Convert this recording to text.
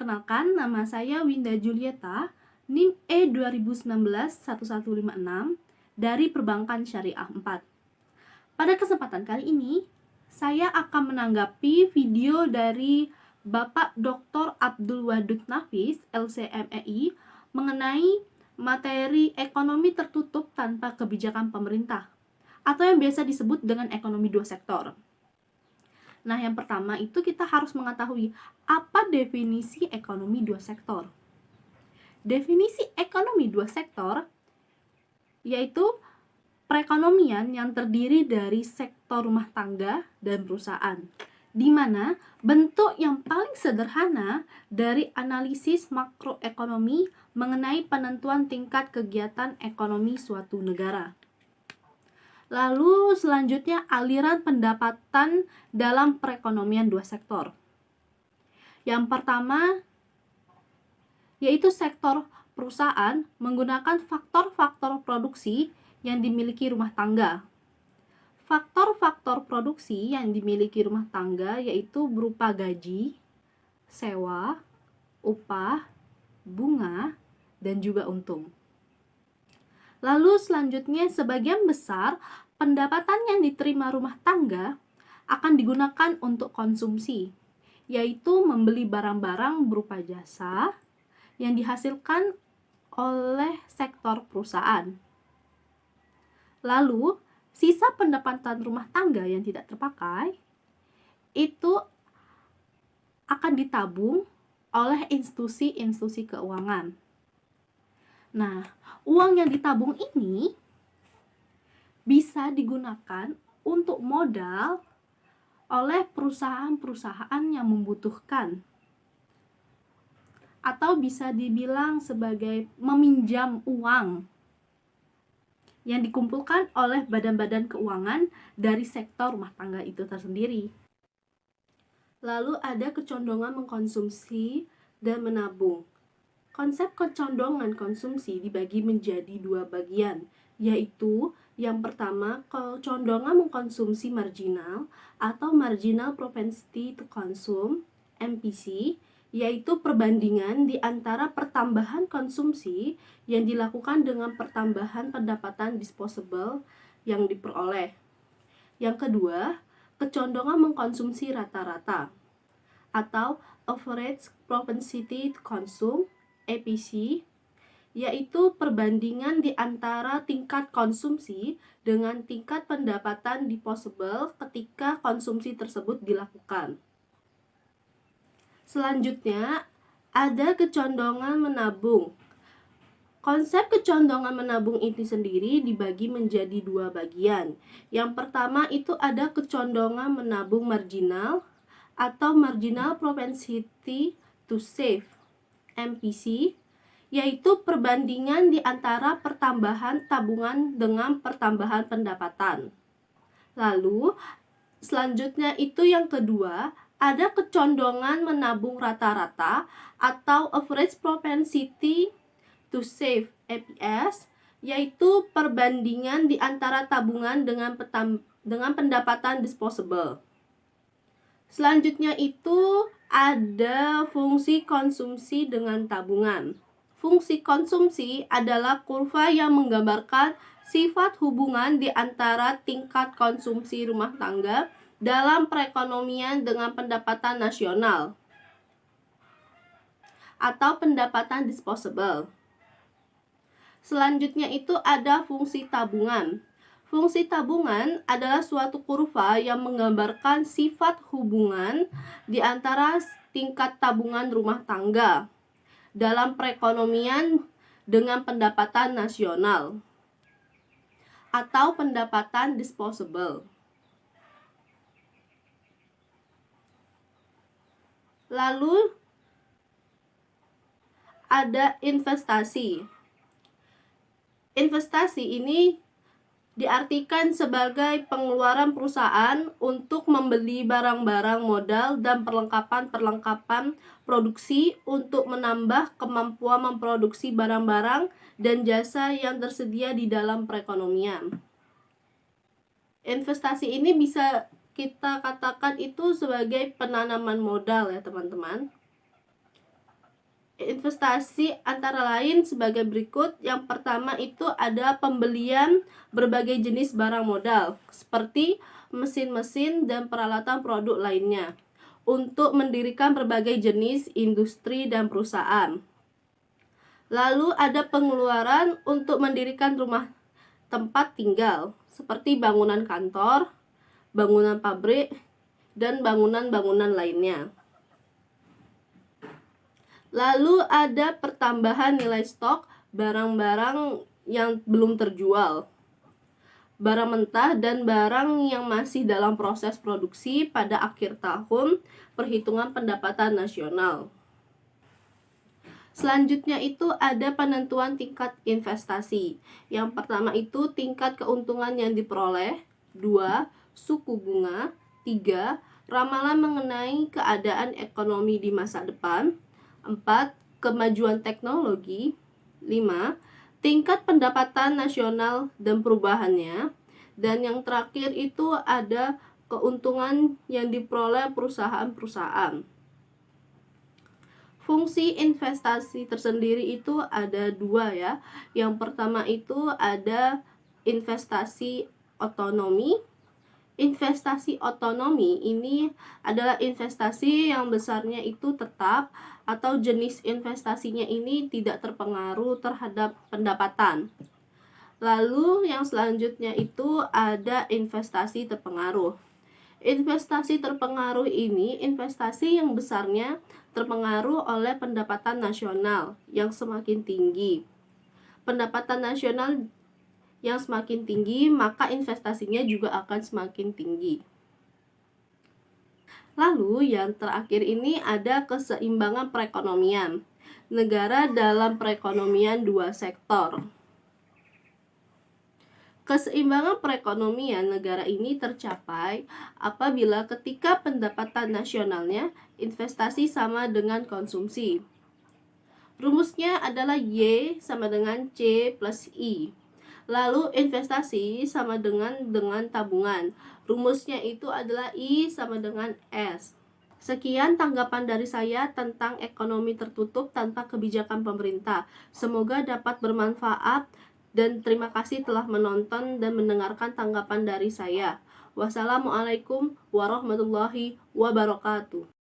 Perkenalkan, nama saya Winda Julieta, NIM E2019-1156 dari Perbankan Syariah 4. Pada kesempatan kali ini, saya akan menanggapi video dari Bapak Dr. Abdul Wadud Nafis, LCMEI, mengenai materi ekonomi tertutup tanpa kebijakan pemerintah, atau yang biasa disebut dengan ekonomi dua sektor. Nah, yang pertama itu kita harus mengetahui apa definisi ekonomi dua sektor. Definisi ekonomi dua sektor yaitu perekonomian yang terdiri dari sektor rumah tangga dan perusahaan, di mana bentuk yang paling sederhana dari analisis makroekonomi mengenai penentuan tingkat kegiatan ekonomi suatu negara. Lalu selanjutnya aliran pendapatan dalam perekonomian dua sektor. Yang pertama yaitu sektor perusahaan menggunakan faktor-faktor produksi yang dimiliki rumah tangga. Faktor-faktor produksi yang dimiliki rumah tangga yaitu berupa gaji, sewa, upah, bunga, dan juga untung. Lalu selanjutnya sebagian besar pendapatan yang diterima rumah tangga akan digunakan untuk konsumsi, yaitu membeli barang-barang berupa jasa yang dihasilkan oleh sektor perusahaan. Lalu sisa pendapatan rumah tangga yang tidak terpakai itu akan ditabung oleh institusi-institusi keuangan. Nah, uang yang ditabung ini bisa digunakan untuk modal oleh perusahaan-perusahaan yang membutuhkan, atau bisa dibilang sebagai meminjam uang yang dikumpulkan oleh badan-badan keuangan dari sektor rumah tangga itu tersendiri. Lalu ada kecondongan mengkonsumsi dan menabung. Konsep kecondongan konsumsi dibagi menjadi dua bagian, yaitu yang pertama kecondongan mengkonsumsi marginal atau marginal propensity to consume, MPC, yaitu perbandingan di antara pertambahan konsumsi yang dilakukan dengan pertambahan pendapatan disposable yang diperoleh. Yang kedua, kecondongan mengkonsumsi rata-rata atau average propensity to consume, APC, yaitu perbandingan di antara tingkat konsumsi dengan tingkat pendapatan disposable ketika konsumsi tersebut dilakukan. Selanjutnya, ada kecondongan menabung. Konsep kecondongan menabung ini sendiri dibagi menjadi dua bagian. Yang pertama itu ada kecondongan menabung marginal atau marginal propensity to save, MPC, yaitu perbandingan di antara pertambahan tabungan dengan pertambahan pendapatan. Lalu, selanjutnya itu yang kedua, ada kecondongan menabung rata-rata atau average propensity to save, APS, yaitu perbandingan di antara tabungan dengan pendapatan disposable. Selanjutnya itu ada fungsi konsumsi dengan tabungan. Fungsi konsumsi adalah kurva yang menggambarkan sifat hubungan di antara tingkat konsumsi rumah tangga dalam perekonomian dengan pendapatan nasional atau pendapatan disposable. Selanjutnya itu ada fungsi tabungan. Fungsi tabungan adalah suatu kurva yang menggambarkan sifat hubungan di antara tingkat tabungan rumah tangga dalam perekonomian dengan pendapatan nasional atau pendapatan disposable. Lalu ada investasi. Investasi ini diartikan sebagai pengeluaran perusahaan untuk membeli barang-barang modal dan perlengkapan-perlengkapan produksi untuk menambah kemampuan memproduksi barang-barang dan jasa yang tersedia di dalam perekonomian. Investasi ini bisa kita katakan itu sebagai penanaman modal ya teman-teman. investasi antara lain sebagai berikut. Yang pertama itu ada pembelian berbagai jenis barang modal seperti mesin-mesin dan peralatan produk lainnya untuk mendirikan berbagai jenis industri dan perusahaan. Lalu ada pengeluaran untuk mendirikan rumah tempat tinggal seperti bangunan kantor, bangunan pabrik, dan bangunan-bangunan lainnya. Lalu ada pertambahan nilai stok barang-barang yang belum terjual, barang mentah dan barang yang masih dalam proses produksi pada akhir tahun perhitungan pendapatan nasional. Selanjutnya itu ada penentuan tingkat investasi. Yang pertama itu tingkat keuntungan yang diperoleh, 2. Suku bunga, 3. Ramalan mengenai keadaan ekonomi di masa depan, 4. Kemajuan teknologi, 5. Tingkat pendapatan nasional dan perubahannya, dan yang terakhir itu ada keuntungan yang diperoleh perusahaan-perusahaan. Fungsi investasi tersendiri itu ada 2 ya. Yang pertama itu ada investasi otonomi. Investasi otonomi ini adalah investasi yang besarnya itu tetap atau jenis investasinya ini tidak terpengaruh terhadap pendapatan. Lalu yang selanjutnya itu ada investasi terpengaruh. Investasi terpengaruh ini investasi yang besarnya terpengaruh oleh pendapatan nasional yang semakin tinggi. Pendapatan nasional yang semakin tinggi, maka investasinya juga akan semakin tinggi. Lalu yang terakhir ini ada keseimbangan perekonomian. Negara dalam perekonomian 2 sektor. Keseimbangan perekonomian negara ini tercapai apabila ketika pendapatan nasionalnya investasi sama dengan konsumsi. Rumusnya adalah Y sama dengan C plus I. Lalu investasi sama dengan tabungan. Rumusnya itu adalah I sama dengan S. Sekian tanggapan dari saya tentang ekonomi tertutup tanpa kebijakan pemerintah. Semoga dapat bermanfaat. Dan terima kasih telah menonton dan mendengarkan tanggapan dari saya. Wassalamualaikum warahmatullahi wabarakatuh.